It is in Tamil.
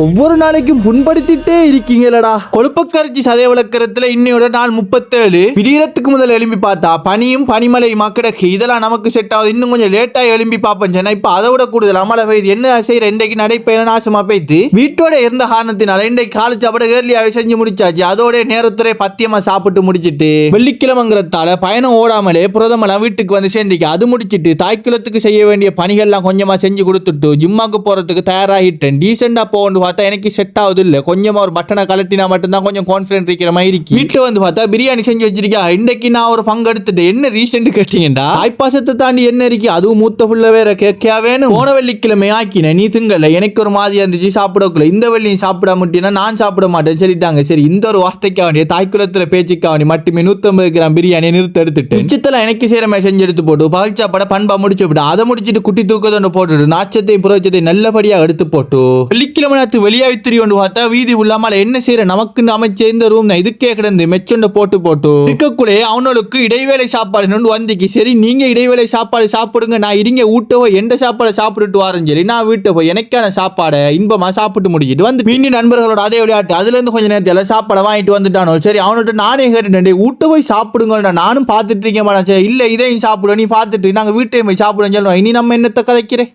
ஒவ்வொரு நாளைக்கும் புண்படுத்திட்டே இருக்கீங்களடா. கொழுப்பக்கரைச்சி சதய விளக்கறதுல இன்னையோட நாள் 37. விடியறதுக்கு முதல் எழும்பி பார்த்தா பனியும் பனிமலையுமா கிடக்கு. இதெல்லாம் நமக்கு செட் ஆகுது. இன்னும் கொஞ்சம் லேட்டா எழும்பி பார்ப்பேன். இப்ப அதை விட கூடுதல் மழை பெய்யுது. என்ன செய்யற இன்றைக்கு நடைப்பயணம் நாசமா போயிட்டு வீட்டோட இருந்த காரணத்தினால இன்றைக்கு காலை சாப்பாடு ஏர்லியாவே செஞ்சு முடிச்சாச்சு. அதோட நேரத்துறை பத்தியமா சாப்பிட்டு முடிச்சிட்டு வெள்ளிக்கிழமைங்கிறதால பயணம் ஓடாமலே புரதமெல்லாம் வீட்டுக்கு வந்து சேர்ந்துக்கு. அது முடிச்சிட்டு தாய்க்குளத்துக்கு செய்ய வேண்டிய பணிகள்லாம் கொஞ்சமா செஞ்சு கொடுத்துட்டு ஜிம்மாக்கு போறதுக்கு தயாராகிட்டேன். டீசெண்டா போகணும் பார்த்தா எனக்கு செட் ஆகுது இல்ல. கொஞ்சமா ஒரு பட்டனை கலட்டினா மட்டும்தான் கொஞ்சம் கான்ஃபிடென்ட் இருக்கிற மாதிரி இருக்கு. வீட்டுல வந்து பார்த்தா பிரியாணி செஞ்சு வச்சிருக்கா. இன்னைக்கு நான் ஒரு பங்கு எடுத்துட்டு என்ன ரீசெண்ட் கேட்டீங்கடா, தாய்ப்பாசத்தை தாண்டி என்ன இருக்கு, அதுவும் மூத்த புள்ள வேற கேட்கா வேணும். போன வெள்ளிக்கிழமை ஆக்கின நீ திங்கல. எனக்கு ஒரு மாதிரியா இருந்துச்சு சாப்பிடக்குள்ள. இந்த வெள்ளியும் சாப்பிட முட்டினா நான் சாப்பிட மாட்டேன் சொல்லிட்டாங்க. சரி இந்த ஒரு வார்த்தைக்காக வேண்டிய தாய்க்குளத்துல பேச்சுக்காக வேண்டி மட்டுமே 150 கிராம் பிரியாணி நிறுத்த எடுத்துட்டு உச்சத்துல எனக்கு சேர செஞ்சு எடுத்து போட்டு பகல் சாப்பாட பண்பா முடிச்சு விட்டு அதை முடிச்சுட்டு குட்டி தூக்கத்தொண்டு போட்டுட்டு நாச்சத்தையும் புரோச்சத்தையும் நல்லபடியா எடுத்து போட்டு வெள்ளிக்கிழமை வெளியாகி திரியோண்டு பார்த்தா வீதி உள்ளாமல என்ன செய்யற நமக்கு அமைச்ச இந்த ரூம் இதுக்கே கிடந்து மெச்சொண்ட போட்டு இருக்கக்குள்ளே அவனுக்கு இடைவேளை சாப்பாடு வந்திக்கு. சரி நீங்க இடைவேளை சாப்பாடு சாப்பிடுங்க, நான் இருங்க வீட்டை போய் எந்த சாப்பாடை சாப்பிட்டுட்டு வரேன் சொல்லி நான் வீட்டை போய் எனக்கான சாப்பாடை இன்பமா சாப்பிட்டு முடிச்சிட்டு வந்து மீண்டும் நண்பர்களோட அதே விளையாட்டு அதுல இருந்து கொஞ்சம் நேரத்தில் சாப்பாடை வாங்கிட்டு வந்துட்டானோ. சரி அவன்கிட்ட நானே கேட்டுட்டேன் வீட்டை போய் சாப்பிடுங்க, நானும் பார்த்துட்டு இருக்கேன். இல்ல இதையும் சாப்பிடுவோம், நீ பார்த்துட்டு நாங்க வீட்டையும் போய் சாப்பிடுவோம் சொல்லுவோம். இனி நம்ம என்னத்தை கதைக்கிறேன்.